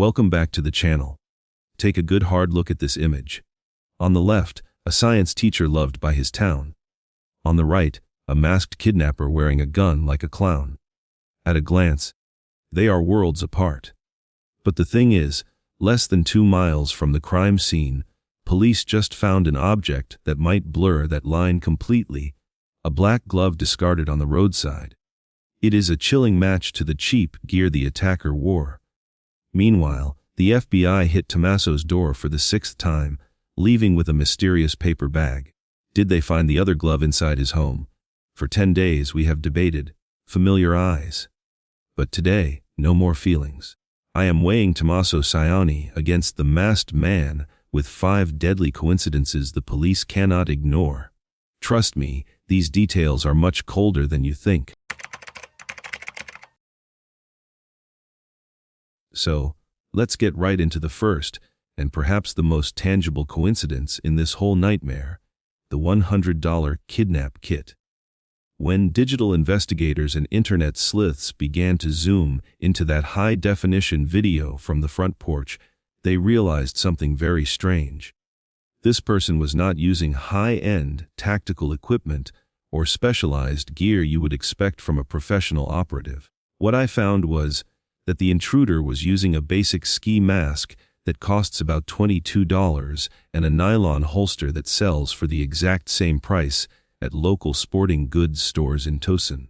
Welcome back to the channel. Take a good hard look at this image. On the left, a science teacher loved by his town. On the right, a masked kidnapper wearing a gun like a clown. At a glance, they are worlds apart. But the thing is, less than 2 miles from the crime scene, police just found an object that might blur that line completely, a black glove discarded on the roadside. It is a chilling match to the cheap gear the attacker wore. Meanwhile, the FBI hit Tommaso's door for the 6th time, leaving with a mysterious paper bag. Did they find the other glove inside his home? For 10 days we have debated. Familiar eyes. But today, no more feelings. I am weighing Tommaso Cioni against the masked man with 5 deadly coincidences the police cannot ignore. Trust me, these details are much colder than you think. So, let's get right into the first, and perhaps the most tangible coincidence in this whole nightmare, the $100 kidnap kit. When digital investigators and internet sleuths began to zoom into that high-definition video from the front porch, they realized something very strange. This person was not using high-end tactical equipment or specialized gear you would expect from a professional operative. What I found was that the intruder was using a basic ski mask that costs about $22 and a nylon holster that sells for the exact same price at local sporting goods stores in Tosin.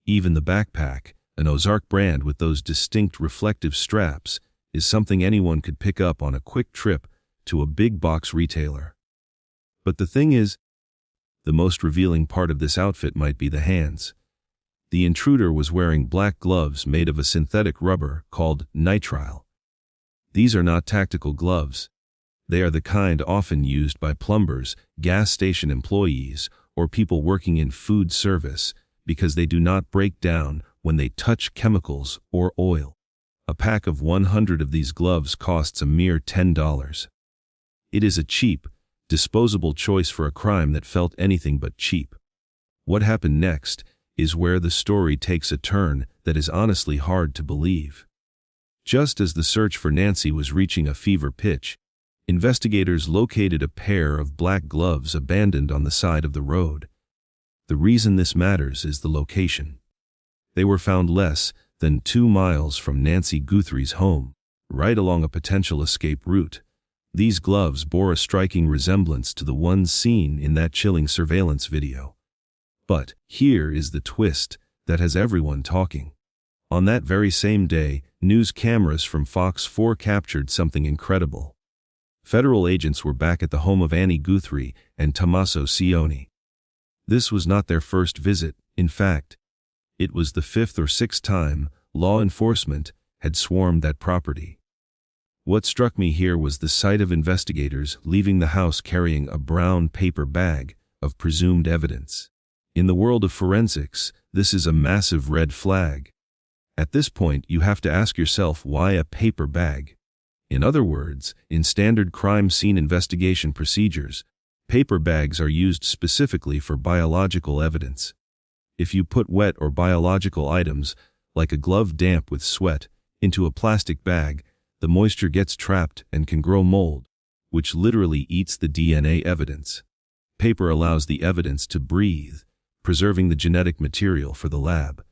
Even the backpack, an Ozark brand with those distinct reflective straps, is something anyone could pick up on a quick trip to a big box retailer. But the thing is, the most revealing part of this outfit might be the hands. The intruder was wearing black gloves made of a synthetic rubber called nitrile. These are not tactical gloves. They are the kind often used by plumbers, gas station employees, or people working in food service because they do not break down when they touch chemicals or oil. A pack of 100 of these gloves costs a mere $10. It is a cheap, disposable choice for a crime that felt anything but cheap. What happened next is where the story takes a turn that is honestly hard to believe. Just as the search for Nancy was reaching a fever pitch, investigators located a pair of black gloves abandoned on the side of the road. The reason this matters is the location. They were found less than 2 miles from Nancy Guthrie's home, right along a potential escape route. These gloves bore a striking resemblance to the ones seen in that chilling surveillance video. But here is the twist that has everyone talking. On that very same day, news cameras from Fox 4 captured something incredible. Federal agents were back at the home of Nancy Guthrie and Tommaso Cioni. This was not their first visit. In fact, it was the 5th or 6th time law enforcement had swarmed that property. What struck me here was the sight of investigators leaving the house carrying a brown paper bag of presumed evidence. In the world of forensics, this is a massive red flag. At this point, you have to ask yourself why a paper bag. In other words, in standard crime scene investigation procedures, paper bags are used specifically for biological evidence. If you put wet or biological items, like a glove damp with sweat, into a plastic bag, the moisture gets trapped and can grow mold, which literally eats the DNA evidence. Paper allows the evidence to breathe, preserving the genetic material for the lab,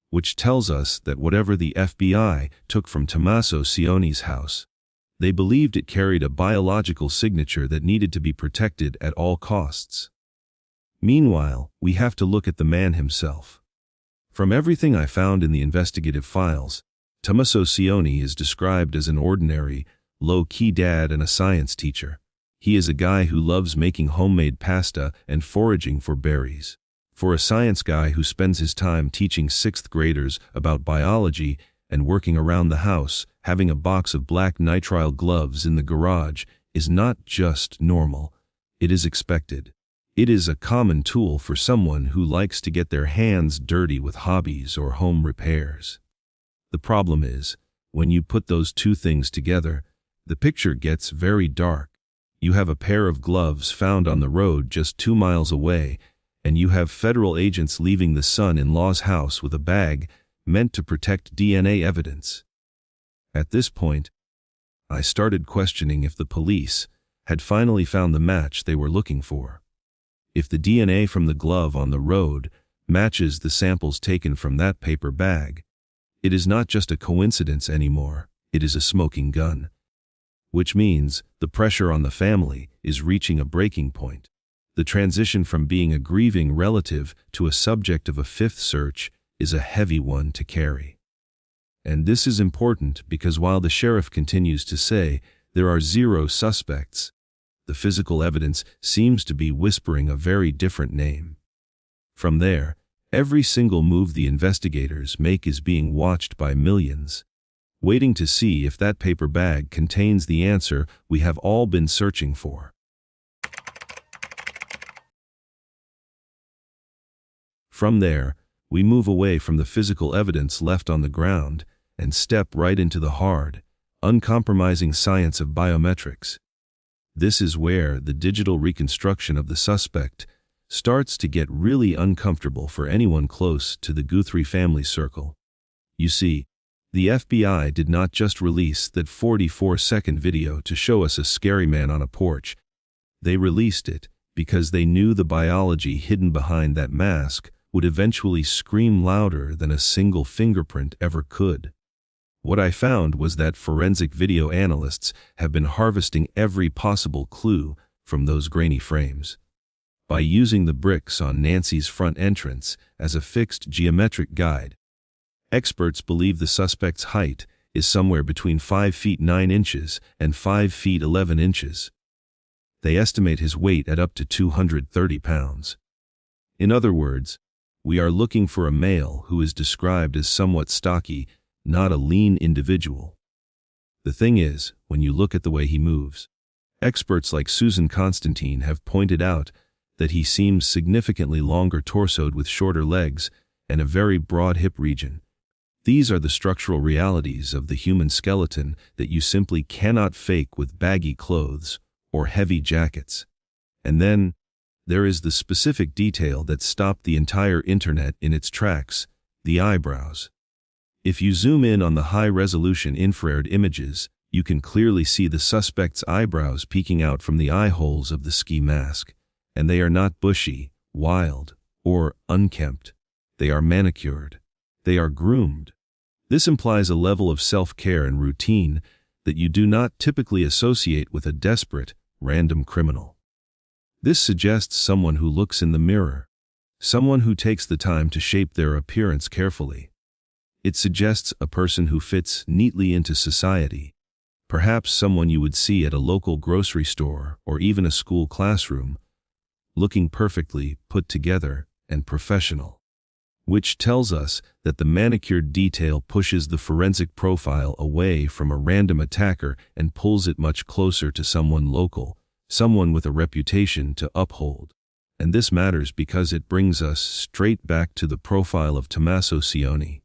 which tells us that whatever the FBI took from Tommaso Cioni's house, they believed it carried a biological signature that needed to be protected at all costs. Meanwhile, we have to look at the man himself. From everything I found in the investigative files, Tommaso Cioni is described as an ordinary, low-key dad and a science teacher. He is a guy who loves making homemade pasta and foraging for berries. For a science guy who spends his time teaching 6th graders about biology and working around the house, having a box of black nitrile gloves in the garage is not just normal, it is expected. It is a common tool for someone who likes to get their hands dirty with hobbies or home repairs. The problem is, when you put those two things together, the picture gets very dark. You have a pair of gloves found on the road just 2 miles away, and you have federal agents leaving the son-in-law's house with a bag meant to protect DNA evidence. At this point, I started questioning if the police had finally found the match they were looking for. If the DNA from the glove on the road matches the samples taken from that paper bag, it is not just a coincidence anymore, it is a smoking gun. Which means the pressure on the family is reaching a breaking point. The transition from being a grieving relative to a subject of a fifth search is a heavy one to carry. And this is important because while the sheriff continues to say there are 0 suspects, the physical evidence seems to be whispering a very different name. From there, every single move the investigators make is being watched by millions, waiting to see if that paper bag contains the answer we have all been searching for. From there, we move away from the physical evidence left on the ground and step right into the hard, uncompromising science of biometrics. This is where the digital reconstruction of the suspect starts to get really uncomfortable for anyone close to the Guthrie family circle. You see, the FBI did not just release that 44-second video to show us a scary man on a porch. They released it because they knew the biology hidden behind that mask would eventually scream louder than a single fingerprint ever could. What I found was that forensic video analysts have been harvesting every possible clue from those grainy frames. By using the bricks on Nancy's front entrance as a fixed geometric guide, experts believe the suspect's height is somewhere between 5 feet 9 inches and 5 feet 11 inches. They estimate his weight at up to 230 pounds. In other words, we are looking for a male who is described as somewhat stocky, not a lean individual. The thing is, when you look at the way he moves, experts like Susan Constantine have pointed out that he seems significantly longer torsoed with shorter legs and a very broad hip region. These are the structural realities of the human skeleton that you simply cannot fake with baggy clothes or heavy jackets. And then, there is the specific detail that stopped the entire internet in its tracks, the eyebrows. If you zoom in on the high-resolution infrared images, you can clearly see the suspect's eyebrows peeking out from the eye holes of the ski mask, and they are not bushy, wild, or unkempt. They are manicured. They are groomed. This implies a level of self-care and routine that you do not typically associate with a desperate, random criminal. This suggests someone who looks in the mirror, someone who takes the time to shape their appearance carefully. It suggests a person who fits neatly into society, perhaps someone you would see at a local grocery store or even a school classroom, looking perfectly put together and professional. Which tells us that the manicured detail pushes the forensic profile away from a random attacker and pulls it much closer to someone local, someone with a reputation to uphold. And this matters because it brings us straight back to the profile of Tommaso Cioni.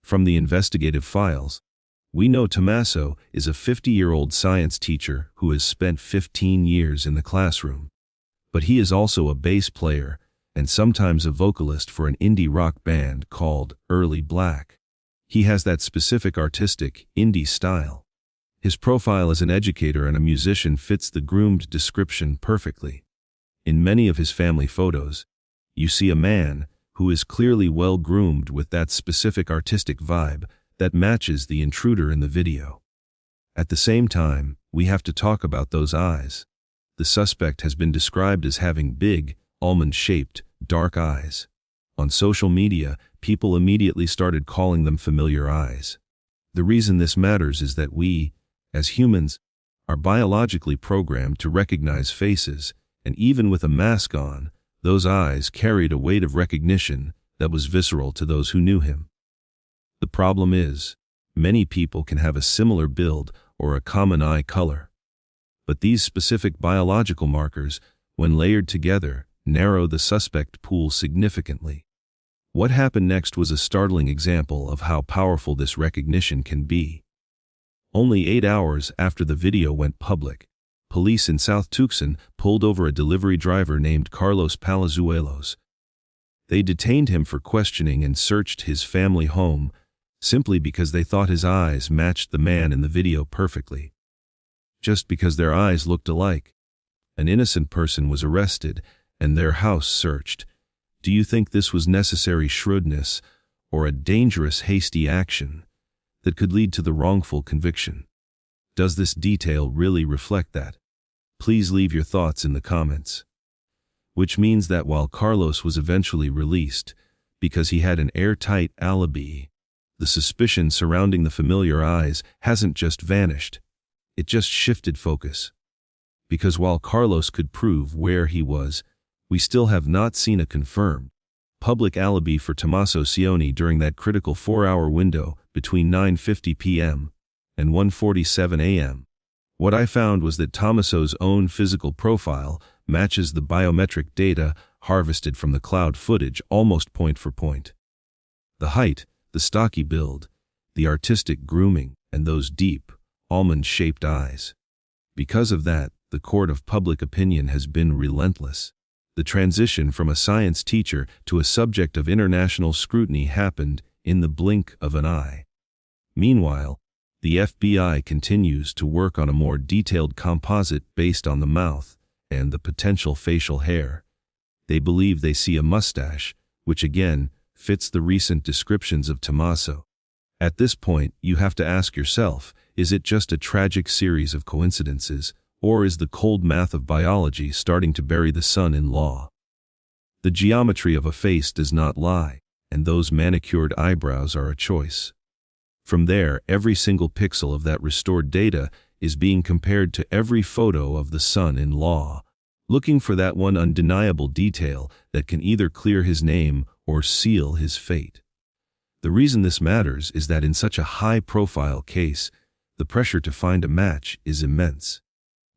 From the investigative files, we know Tommaso is a 50-year-old science teacher who has spent 15 years in the classroom. But he is also a bass player and sometimes a vocalist for an indie rock band called Early Black. He has that specific artistic, indie style. His profile as an educator and a musician fits the groomed description perfectly. In many of his family photos, you see a man who is clearly well-groomed with that specific artistic vibe that matches the intruder in the video. At the same time, we have to talk about those eyes. The suspect has been described as having big, almond-shaped, dark eyes. On social media, people immediately started calling them familiar eyes. The reason this matters is that we, as humans, are biologically programmed to recognize faces, and even with a mask on, those eyes carried a weight of recognition that was visceral to those who knew him. The problem is, many people can have a similar build or a common eye color. But these specific biological markers, when layered together, narrow the suspect pool significantly. What happened next was a startling example of how powerful this recognition can be. Only 8 hours after the video went public, police in South Tucson pulled over a delivery driver named Carlos Palazuelos. They detained him for questioning and searched his family home, simply because they thought his eyes matched the man in the video perfectly. just because their eyes looked alike. An innocent person was arrested and their house searched. Do you think this was necessary shrewdness or a dangerous, hasty action that could lead to the wrongful conviction? Does this detail really reflect that? Please leave your thoughts in the comments. Which means that while Carlos was eventually released because he had an airtight alibi, the suspicion surrounding the familiar eyes hasn't just vanished. It just shifted focus. Because while Carlos could prove where he was, we still have not seen a confirmed public alibi for Tommaso Cioni during that critical 4-hour window between 9:50 p.m. and 1:47 a.m. What I found was that Tommaso's own physical profile matches the biometric data harvested from the cloud footage almost point for point. The height, the stocky build, the artistic grooming, and those deep, almond-shaped eyes. Because of that, the court of public opinion has been relentless. The transition from a science teacher to a subject of international scrutiny happened in the blink of an eye. Meanwhile, the FBI continues to work on a more detailed composite based on the mouth and the potential facial hair. They believe they see a mustache, which again fits the recent descriptions of Tommaso. At this point, you have to ask yourself, is it just a tragic series of coincidences, or is the cold math of biology starting to bury the son-in-law? The geometry of a face does not lie, and those manicured eyebrows are a choice. From there, every single pixel of that restored data is being compared to every photo of the son-in-law, looking for that one undeniable detail that can either clear his name or seal his fate. The reason this matters is that in such a high-profile case, the pressure to find a match is immense.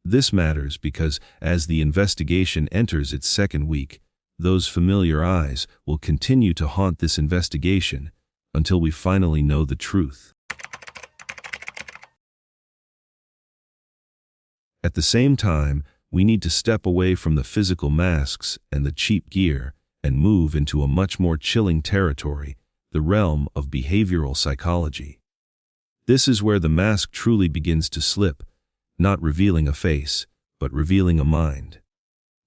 This matters because, as the investigation enters its second week, those familiar eyes will continue to haunt this investigation until we finally know the truth. At the same time, we need to step away from the physical masks and the cheap gear and move into a much more chilling territory, the realm of behavioral psychology. This is where the mask truly begins to slip, not revealing a face, but revealing a mind.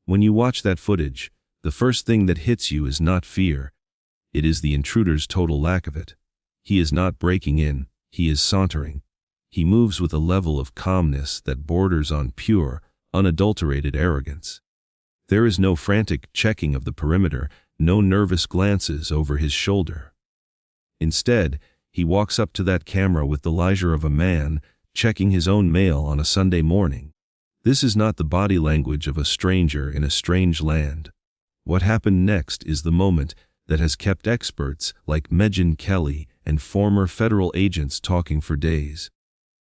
When you watch that footage, the first thing that hits you is not fear. It is the intruder's total lack of it. He is not breaking in, he is sauntering. He moves with a level of calmness that borders on pure, unadulterated arrogance. There is no frantic checking of the perimeter, no nervous glances over his shoulder. Instead, he walks up to that camera with the leisure of a man checking his own mail on a Sunday morning. This is not the body language of a stranger in a strange land. What happened next is the moment that has kept experts like Megyn Kelly and former federal agents talking for days.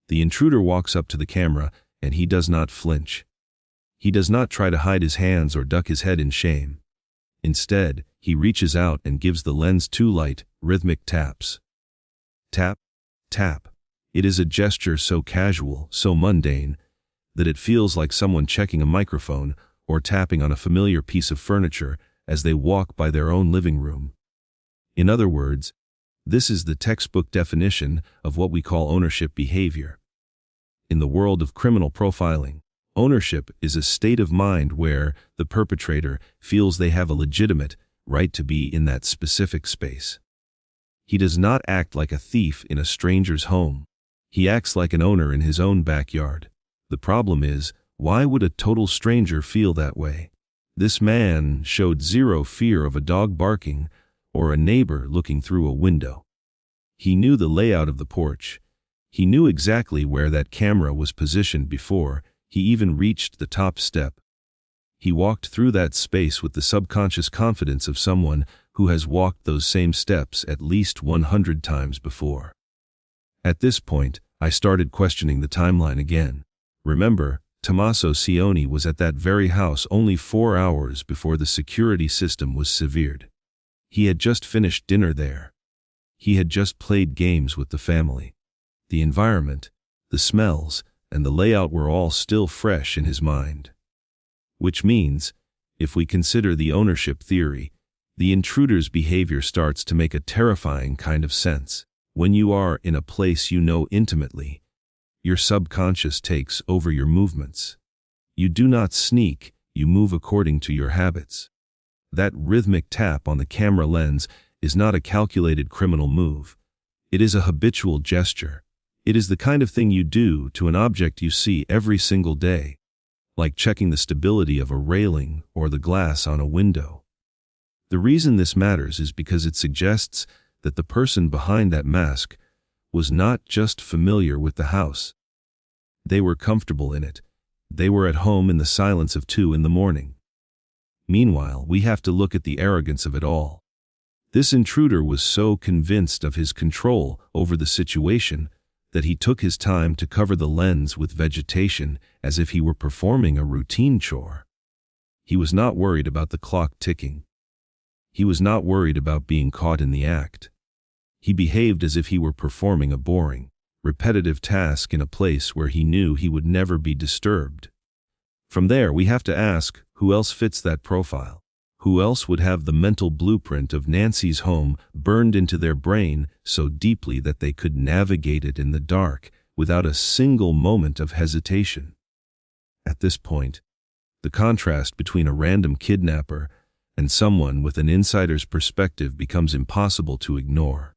The intruder walks up to the camera, and he does not flinch. He does not try to hide his hands or duck his head in shame. Instead, he reaches out and gives the lens two light, rhythmic taps. Tap, tap. It is a gesture so casual, so mundane, that it feels like someone checking a microphone or tapping on a familiar piece of furniture as they walk by their own living room. In other words, this is the textbook definition of what we call ownership behavior. In the world of criminal profiling, ownership is a state of mind where the perpetrator feels they have a legitimate right to be in that specific space. He does not act like a thief in a stranger's home. He acts like an owner in his own backyard. The problem is, why would a total stranger feel that way? This man showed zero fear of a dog barking or a neighbor looking through a window. He knew the layout of the porch. He knew exactly where that camera was positioned before he even reached the top step. He walked through that space with the subconscious confidence of someone who has walked those same steps at least 100 times before. At this point, I started questioning the timeline again. Remember, Tommaso Cioni was at that very house only 4 hours before the security system was severed. He had just finished dinner there. He had just played games with the family. The environment, the smells, and the layout were all still fresh in his mind. Which means, if we consider the ownership theory, the intruder's behavior starts to make a terrifying kind of sense. When you are in a place you know intimately, Your subconscious takes over your movements. You do not sneak, you move according to your habits. That rhythmic tap on the camera lens is not a calculated criminal move. It is a habitual gesture. It is the kind of thing you do to an object you see every single day, like checking the stability of a railing or the glass on a window. The reason this matters is because it suggests that the person behind that mask was not just familiar with the house. They were comfortable in it. They were at home in the silence of 2 a.m. Meanwhile, we have to look at the arrogance of it all. This intruder was so convinced of his control over the situation that he took his time to cover the lens with vegetation as if he were performing a routine chore. He was not worried about the clock ticking. He was not worried about being caught in the act. He behaved as if he were performing a boring, repetitive task in a place where he knew he would never be disturbed. From there, we have to ask, who else fits that profile? Who else would have the mental blueprint of Nancy's home burned into their brain so deeply that they could navigate it in the dark without a single moment of hesitation? At this point, the contrast between a random kidnapper and someone with an insider's perspective becomes impossible to ignore.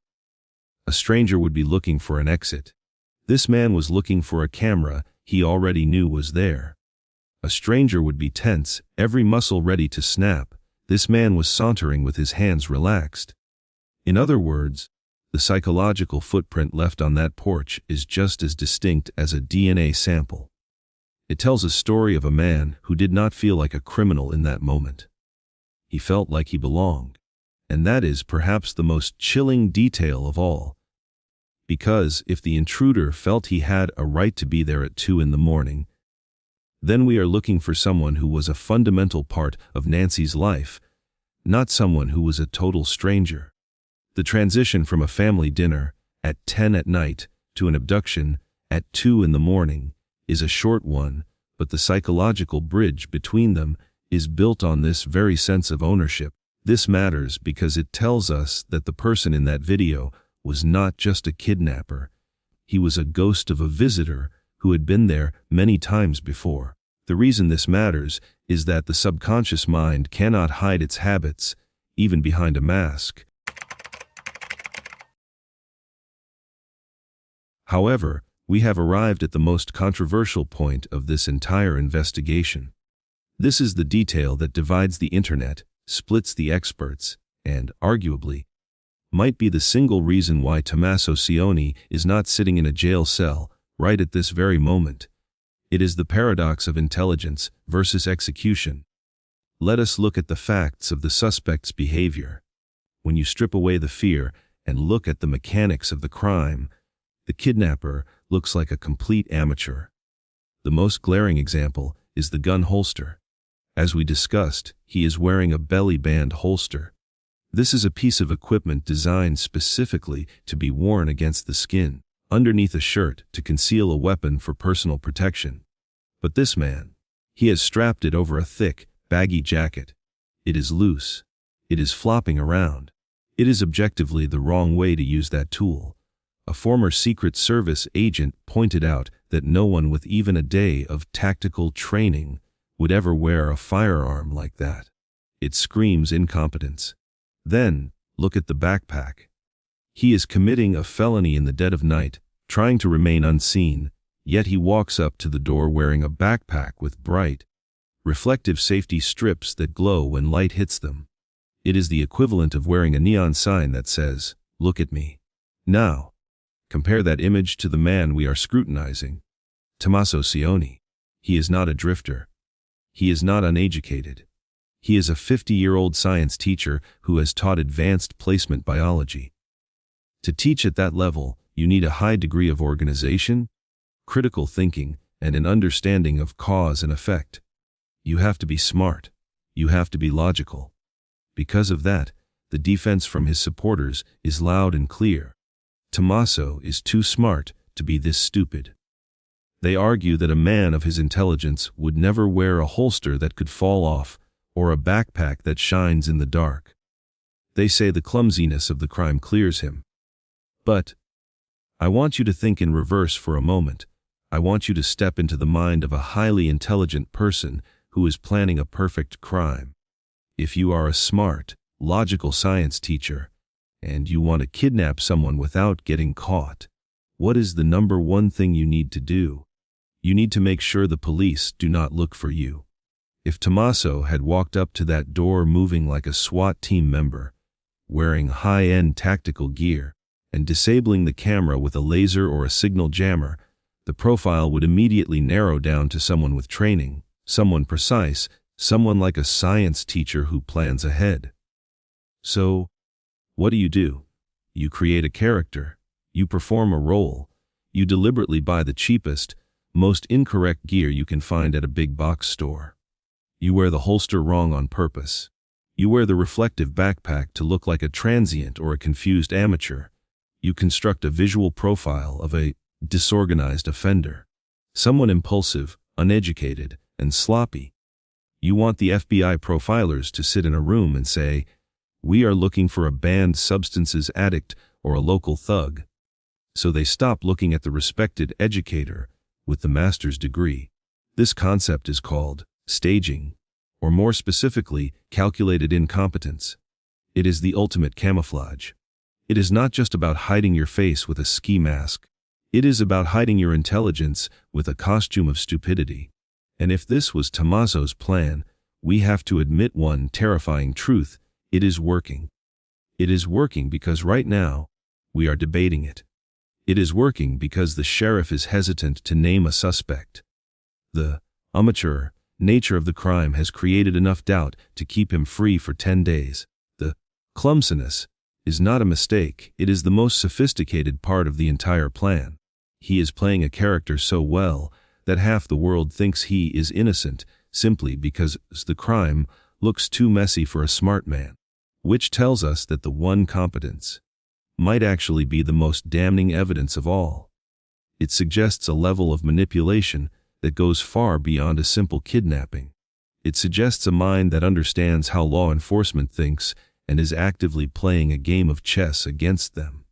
A stranger would be looking for an exit. This man was looking for a camera he already knew was there. A stranger would be tense, every muscle ready to snap. This man was sauntering with his hands relaxed. In other words, the psychological footprint left on that porch is just as distinct as a DNA sample. It tells a story of a man who did not feel like a criminal in that moment. He felt like he belonged. And that is perhaps the most chilling detail of all. Because if the intruder felt he had a right to be there at 2 a.m, then we are looking for someone who was a fundamental part of Nancy's life, not someone who was a total stranger. The transition from a family dinner at 10 at night to an abduction at 2 a.m. is a short one, but the psychological bridge between them is built on this very sense of ownership. This matters because it tells us that the person in that video was not just a kidnapper. He was a ghost of a visitor who had been there many times before. The reason this matters is that the subconscious mind cannot hide its habits, even behind a mask. However, we have arrived at the most controversial point of this entire investigation. This is the detail that divides the internet, splits the experts, and, arguably, might be the single reason why Tommaso Cioni is not sitting in a jail cell right at this very moment. It is the paradox of intelligence versus execution. Let us look at the facts of the suspect's behavior. When you strip away the fear and look at the mechanics of the crime, the kidnapper looks like a complete amateur. The most glaring example is the gun holster. As we discussed, he is wearing a belly band holster. This is a piece of equipment designed specifically to be worn against the skin, underneath a shirt to conceal a weapon for personal protection. But this man, he has strapped it over a thick, baggy jacket. It is loose. It is flopping around. It is objectively the wrong way to use that tool. A former Secret Service agent pointed out that no one with even a day of tactical training would ever wear a firearm like that. It screams incompetence. Then, look at the backpack. He is committing a felony in the dead of night, trying to remain unseen, yet he walks up to the door wearing a backpack with bright, reflective safety strips that glow when light hits them. It is the equivalent of wearing a neon sign that says, "Look at me." Now, compare that image to the man we are scrutinizing. Tommaso Cioni. He is not a drifter. He is not uneducated. He is a 50-year-old science teacher who has taught advanced placement biology. To teach at that level, you need a high degree of organization, critical thinking, and an understanding of cause and effect. You have to be smart. You have to be logical. Because of that, the defense from his supporters is loud and clear. Tommaso is too smart to be this stupid. They argue that a man of his intelligence would never wear a holster that could fall off or a backpack that shines in the dark. They say the clumsiness of the crime clears him. But I want you to think in reverse for a moment. I want you to step into the mind of a highly intelligent person who is planning a perfect crime. If you are a smart, logical science teacher, and you want to kidnap someone without getting caught, what is the number one thing you need to do? You need to make sure the police do not look for you. If Tommaso had walked up to that door moving like a SWAT team member, wearing high-end tactical gear, and disabling the camera with a laser or a signal jammer, the profile would immediately narrow down to someone with training, someone precise, someone like a science teacher who plans ahead. So, what do? You create a character, you perform a role, you deliberately buy the cheapest, most incorrect gear you can find at a big box store. You wear the holster wrong on purpose. You wear the reflective backpack to look like a transient or a confused amateur. You construct a visual profile of a disorganized offender, someone impulsive, uneducated, and sloppy. You want the FBI profilers to sit in a room and say, "We are looking for a banned substances addict or a local thug." So they stop looking at the respected educator with the master's degree. This concept is called staging, or more specifically, calculated incompetence. It is the ultimate camouflage. It is not just about hiding your face with a ski mask. It is about hiding your intelligence with a costume of stupidity. And if this was Tommaso's plan, we have to admit one terrifying truth: it is working. It is working because right now, we are debating it. It is working because the sheriff is hesitant to name a suspect. The amateur nature of the crime has created enough doubt to keep him free for 10 days. The clumsiness is not a mistake, it is the most sophisticated part of the entire plan. He is playing a character so well that half the world thinks he is innocent simply because the crime looks too messy for a smart man. Which tells us that the one competence might actually be the most damning evidence of all. It suggests a level of manipulation that goes far beyond a simple kidnapping. It suggests a mind that understands how law enforcement thinks and is actively playing a game of chess against them.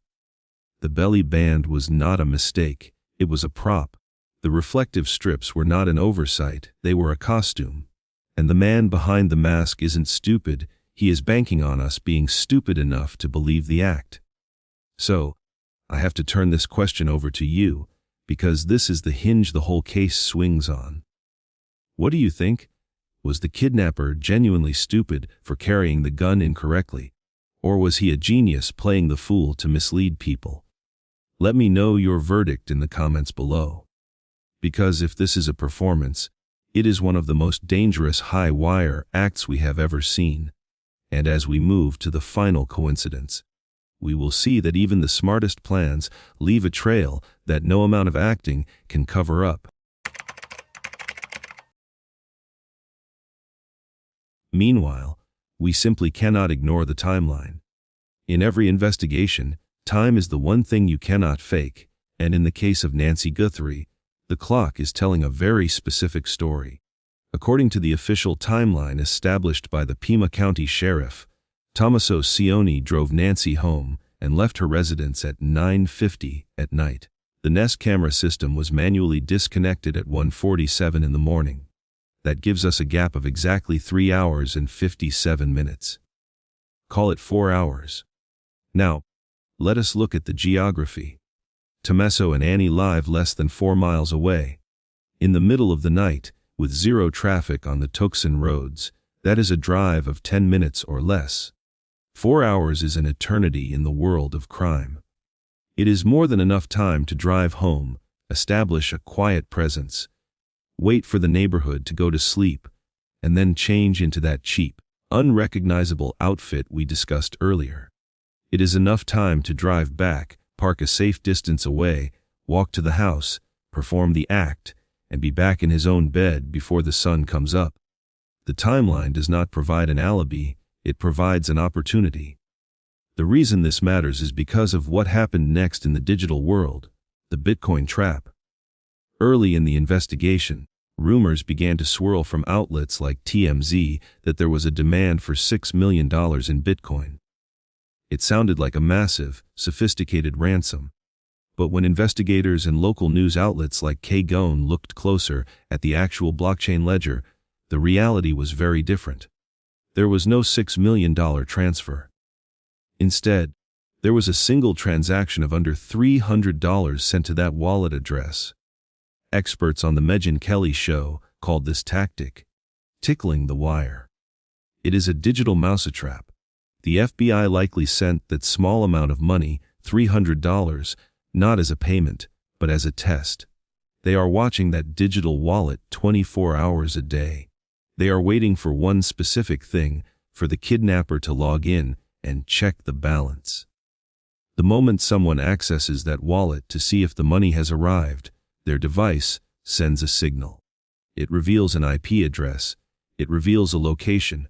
The belly band was not a mistake, it was a prop. The reflective strips were not an oversight, they were a costume. And the man behind the mask isn't stupid, he is banking on us being stupid enough to believe the act. So, I have to turn this question over to you, because this is the hinge the whole case swings on. What do you think? Was the kidnapper genuinely stupid for carrying the gun incorrectly? Or was he a genius playing the fool to mislead people? Let me know your verdict in the comments below. Because if this is a performance, it is one of the most dangerous high-wire acts we have ever seen. And as we move to the final coincidence, we will see that even the smartest plans leave a trail that no amount of acting can cover up. Meanwhile, we simply cannot ignore the timeline. In every investigation, time is the one thing you cannot fake, and in the case of Nancy Guthrie, the clock is telling a very specific story. According to the official timeline established by the Pima County Sheriff, Tommaso Cioni drove Nancy home and left her residence at 9:50 at night. The Nest camera system was manually disconnected at 1:47 in the morning. That gives us a gap of exactly 3 hours and 57 minutes. Call it 4 hours. Now, let us look at the geography. Tommaso and Annie live less than 4 miles away. In the middle of the night, with zero traffic on the Tucson roads, that is a drive of 10 minutes or less. 4 hours is an eternity in the world of crime. It is more than enough time to drive home, establish a quiet presence, wait for the neighborhood to go to sleep, and then change into that cheap, unrecognizable outfit we discussed earlier. It is enough time to drive back, park a safe distance away, walk to the house, perform the act, and be back in his own bed before the sun comes up. The timeline does not provide an alibi, it provides an opportunity. The reason this matters is because of what happened next in the digital world, the Bitcoin trap. Early in the investigation, rumors began to swirl from outlets like TMZ that there was a demand for $6 million in Bitcoin. It sounded like a massive, sophisticated ransom. But when investigators and local news outlets like KGON looked closer at the actual blockchain ledger, the reality was very different. There was no $6 million transfer. Instead, there was a single transaction of under $300 sent to that wallet address. Experts on the Megyn Kelly show called this tactic tickling the wire. It is a digital mousetrap. The FBI likely sent that small amount of money, $300, not as a payment, but as a test. They are watching that digital wallet 24 hours a day. They are waiting for one specific thing, for the kidnapper to log in and check the balance. The moment someone accesses that wallet to see if the money has arrived, their device sends a signal. It reveals an IP address. It reveals a location.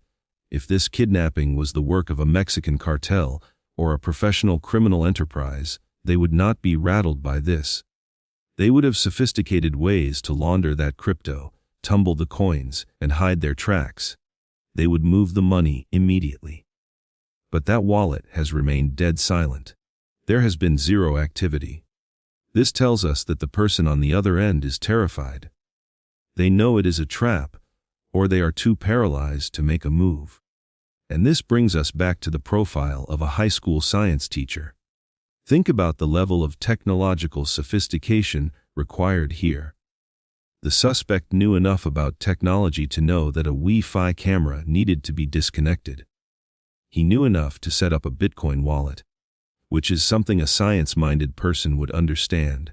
If this kidnapping was the work of a Mexican cartel or a professional criminal enterprise, they would not be rattled by this. They would have sophisticated ways to launder that crypto, tumble the coins, and hide their tracks. They would move the money immediately. But that wallet has remained dead silent. There has been zero activity. This tells us that the person on the other end is terrified. They know it is a trap, or they are too paralyzed to make a move. And this brings us back to the profile of a high school science teacher. Think about the level of technological sophistication required here. The suspect knew enough about technology to know that a Wi-Fi camera needed to be disconnected. He knew enough to set up a Bitcoin wallet, which is something a science-minded person would understand.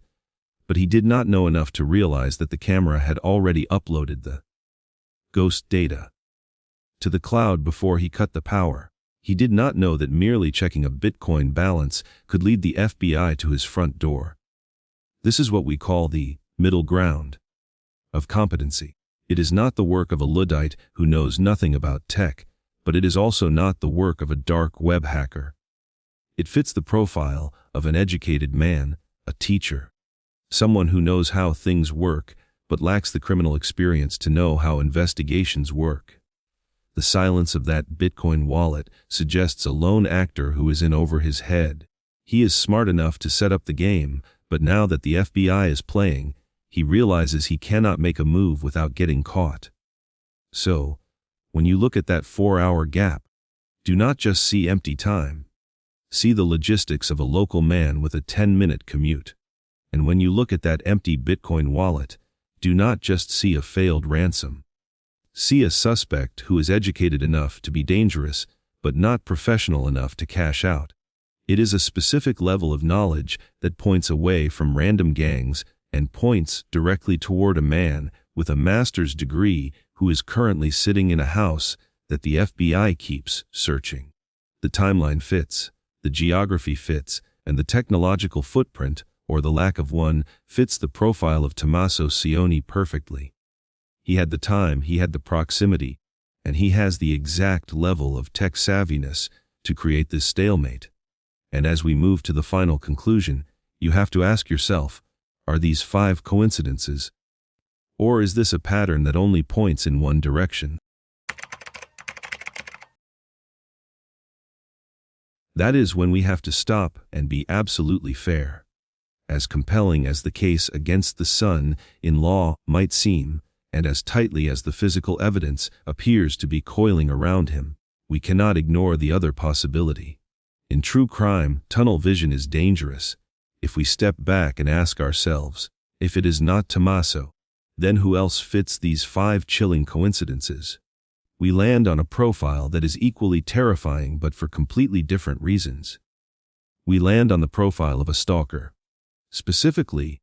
But he did not know enough to realize that the camera had already uploaded the ghost data to the cloud before he cut the power. He did not know that merely checking a Bitcoin balance could lead the FBI to his front door. This is what we call the middle ground of competency. It is not the work of a Luddite who knows nothing about tech, but it is also not the work of a dark web hacker. It fits the profile of an educated man, a teacher, someone who knows how things work but lacks the criminal experience to know how investigations work. The silence of that Bitcoin wallet suggests a lone actor who is in over his head. He is smart enough to set up the game, but now that the FBI is playing, he realizes he cannot make a move without getting caught. So, when you look at that 4-hour gap, do not just see empty time. See the logistics of a local man with a 10-minute commute. And when you look at that empty Bitcoin wallet, do not just see a failed ransom. See a suspect who is educated enough to be dangerous, but not professional enough to cash out. It is a specific level of knowledge that points away from random gangs and points directly toward a man with a master's degree who is currently sitting in a house that the FBI keeps searching. The timeline fits, the geography fits, and the technological footprint, or the lack of one, fits the profile of Tommaso Cioni perfectly. He had the time, he had the proximity, and he has the exact level of tech savviness to create this stalemate. And as we move to the final conclusion, you have to ask yourself, are these 5 coincidences? Or is this a pattern that only points in one direction? That is when we have to stop and be absolutely fair. As compelling as the case against the son in law might seem, and as tightly as the physical evidence appears to be coiling around him, we cannot ignore the other possibility. In true crime, tunnel vision is dangerous. If we step back and ask ourselves, if it is not Tommaso, then who else fits these 5 chilling coincidences? We land on a profile that is equally terrifying but for completely different reasons. We land on the profile of a stalker. Specifically,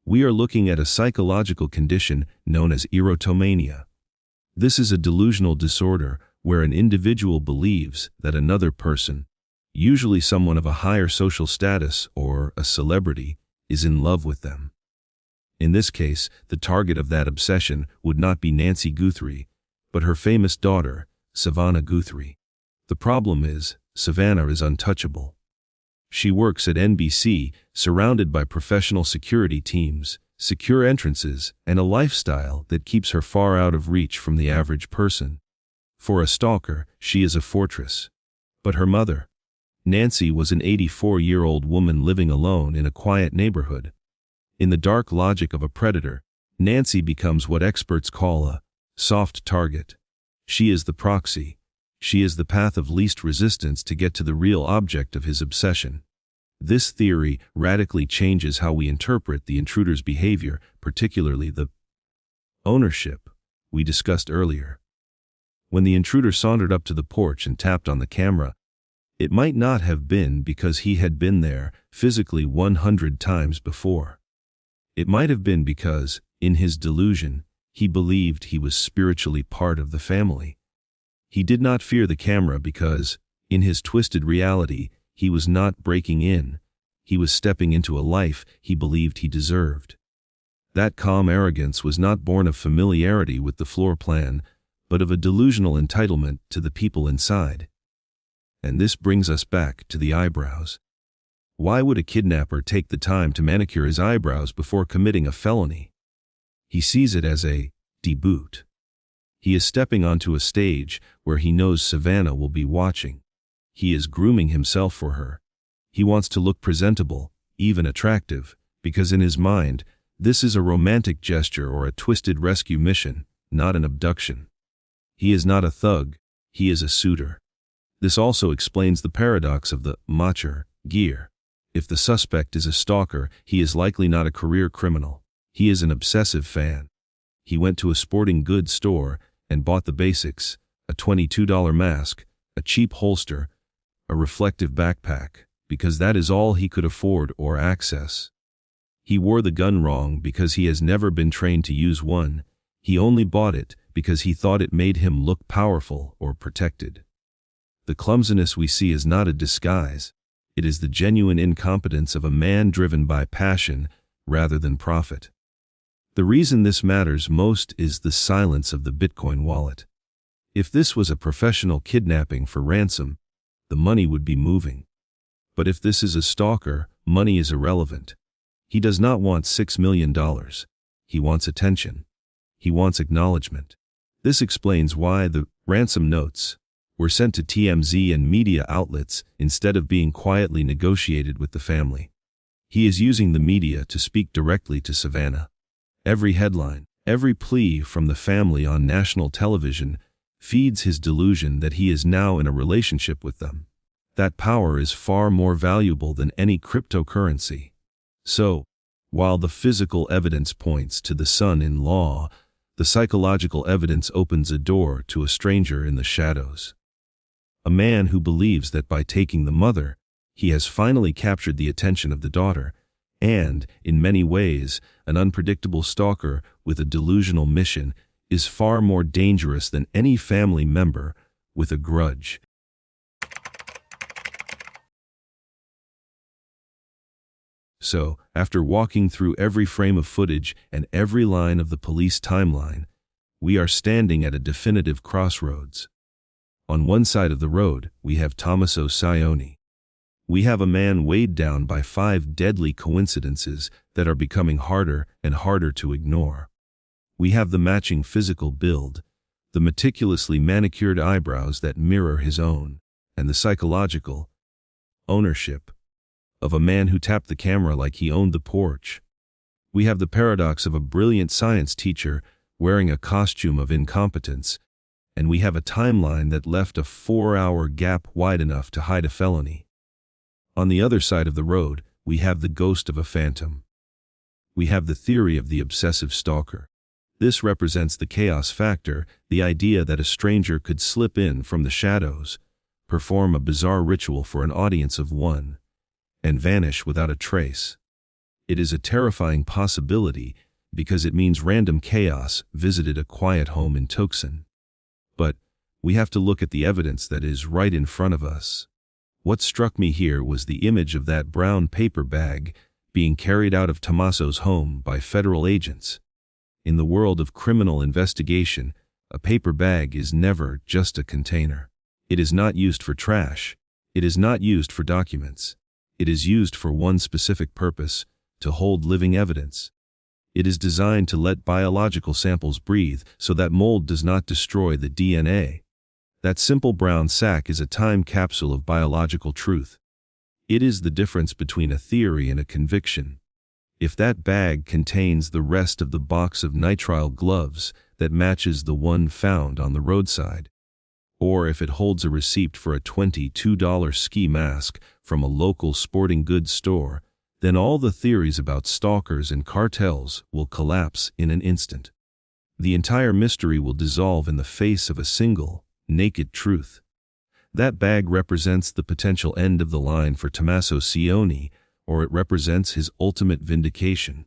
we are looking at a psychological condition known as erotomania. This is a delusional disorder where an individual believes that another person, usually someone of a higher social status or a celebrity, is in love with them. In this case, the target of that obsession would not be Nancy Guthrie, but her famous daughter, Savannah Guthrie. The problem is, Savannah is untouchable. She works at NBC, surrounded by professional security teams, secure entrances, and a lifestyle that keeps her far out of reach from the average person. For a stalker, she is a fortress. But her mother, Nancy was an 84-year-old woman living alone in a quiet neighborhood. In the dark logic of a predator, Nancy becomes what experts call a soft target. She is the proxy. She is the path of least resistance to get to the real object of his obsession. This theory radically changes how we interpret the intruder's behavior, particularly the ownership we discussed earlier. When the intruder sauntered up to the porch and tapped on the camera, it might not have been because he had been there physically 100 times before. It might have been because, in his delusion, he believed he was spiritually part of the family. He did not fear the camera because, in his twisted reality, he was not breaking in. He was stepping into a life he believed he deserved. That calm arrogance was not born of familiarity with the floor plan, but of a delusional entitlement to the people inside. And this brings us back to the eyebrows. Why would a kidnapper take the time to manicure his eyebrows before committing a felony? He sees it as a debut. He is stepping onto a stage where he knows Savannah will be watching. He is grooming himself for her. He wants to look presentable, even attractive, because in his mind, this is a romantic gesture or a twisted rescue mission, not an abduction. He is not a thug, he is a suitor. This also explains the paradox of the macher gear. If the suspect is a stalker, he is likely not a career criminal. He is an obsessive fan. He went to a sporting goods store and bought the basics, a $22 mask, a cheap holster, a reflective backpack, because that is all he could afford or access. He wore the gun wrong because he has never been trained to use one. He only bought it because he thought it made him look powerful or protected. The clumsiness we see is not a disguise. It is the genuine incompetence of a man driven by passion rather than profit. The reason this matters most is the silence of the Bitcoin wallet. If this was a professional kidnapping for ransom, the money would be moving. But if this is a stalker, money is irrelevant. He does not want $6 million. He wants attention. He wants acknowledgement. This explains why the ransom notes were sent to TMZ and media outlets instead of being quietly negotiated with the family. He is using the media to speak directly to Savannah. Every headline, every plea from the family on national television feeds his delusion that he is now in a relationship with them. That power is far more valuable than any cryptocurrency. So, while the physical evidence points to the son-in-law, the psychological evidence opens a door to a stranger in the shadows. A man who believes that by taking the mother, he has finally captured the attention of the daughter, and, in many ways, an unpredictable stalker with a delusional mission is far more dangerous than any family member with a grudge. So, after walking through every frame of footage and every line of the police timeline, we are standing at a definitive crossroads. On one side of the road, we have Tommaso Cioni. We have a man weighed down by 5 deadly coincidences that are becoming harder and harder to ignore. We have the matching physical build, the meticulously manicured eyebrows that mirror his own, and the psychological ownership of a man who tapped the camera like he owned the porch. We have the paradox of a brilliant science teacher wearing a costume of incompetence, and we have a timeline that left a 4-hour gap wide enough to hide a felony. On the other side of the road, we have the ghost of a phantom. We have the theory of the obsessive stalker. This represents the chaos factor, the idea that a stranger could slip in from the shadows, perform a bizarre ritual for an audience of one, and vanish without a trace. It is a terrifying possibility because it means random chaos visited a quiet home in Tucson. But we have to look at the evidence that is right in front of us. What struck me here was the image of that brown paper bag being carried out of Tommaso's home by federal agents. In the world of criminal investigation, a paper bag is never just a container. It is not used for trash. It is not used for documents. It is used for one specific purpose, to hold living evidence. It is designed to let biological samples breathe so that mold does not destroy the DNA. That simple brown sack is a time capsule of biological truth. It is the difference between a theory and a conviction. If that bag contains the rest of the box of nitrile gloves that matches the one found on the roadside, or if it holds a receipt for a $22 ski mask from a local sporting goods store, then all the theories about stalkers and cartels will collapse in an instant. The entire mystery will dissolve in the face of a single, naked truth. That bag represents the potential end of the line for Tommaso Cioni, or it represents his ultimate vindication.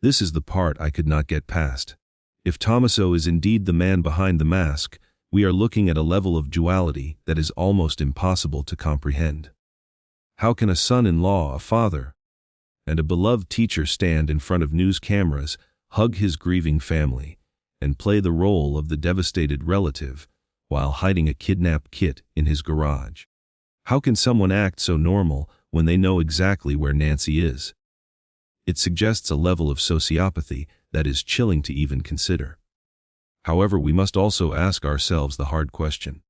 This is the part I could not get past. If Tommaso is indeed the man behind the mask, we are looking at a level of duality that is almost impossible to comprehend. How can a son-in-law, a father, and a beloved teacher stand in front of news cameras, hug his grieving family, and play the role of the devastated relative while hiding a kidnap kit in his garage? How can someone act so normal when they know exactly where Nancy is? It suggests a level of sociopathy that is chilling to even consider. However, we must also ask ourselves the hard question.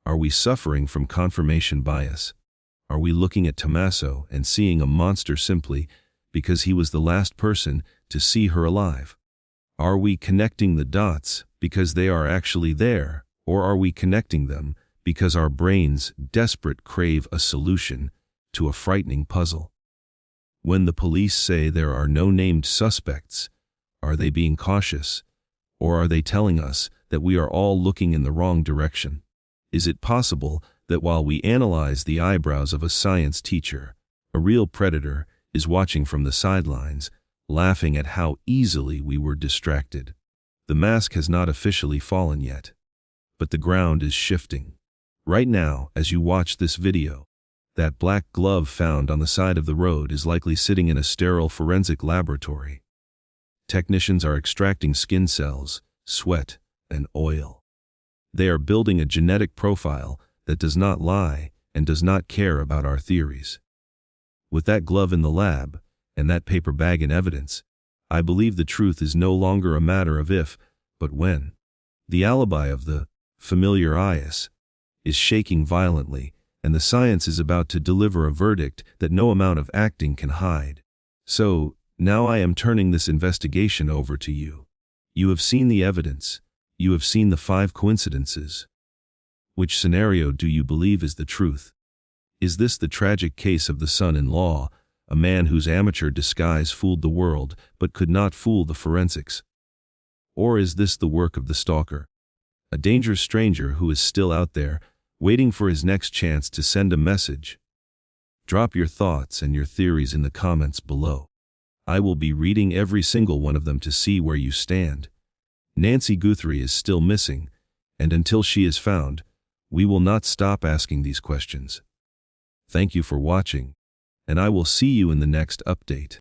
Are we suffering from confirmation bias? Are we looking at Tommaso and seeing a monster simply because he was the last person to see her alive? Are we connecting the dots because they are actually there, or are we connecting them because our brains desperate crave a solution to a frightening puzzle? When the police say there are no named suspects, are they being cautious, or are they telling us that we are all looking in the wrong direction? Is it possible that while we analyze the eyebrows of a science teacher, a real predator is watching from the sidelines, laughing at how easily we were distracted? The mask has not officially fallen yet, but the ground is shifting. Right now, as you watch this video, that black glove found on the side of the road is likely sitting in a sterile forensic laboratory. Technicians are extracting skin cells, sweat, and oil. They are building a genetic profile that does not lie and does not care about our theories. With that glove in the lab, and that paper bag in evidence, I believe the truth is no longer a matter of if, but when. The alibi of the familiar eyes is shaking violently, and the science is about to deliver a verdict that no amount of acting can hide. So, now I am turning this investigation over to you. You have seen the evidence. You have seen the 5 coincidences. Which scenario do you believe is the truth? Is this the tragic case of the son-in-law, a man whose amateur disguise fooled the world but could not fool the forensics? Or is this the work of the stalker, a dangerous stranger who is still out there, waiting for his next chance to send a message? Drop your thoughts and your theories in the comments below. I will be reading every single one of them to see where you stand. Nancy Guthrie is still missing, and until she is found, we will not stop asking these questions. Thank you for watching, and I will see you in the next update.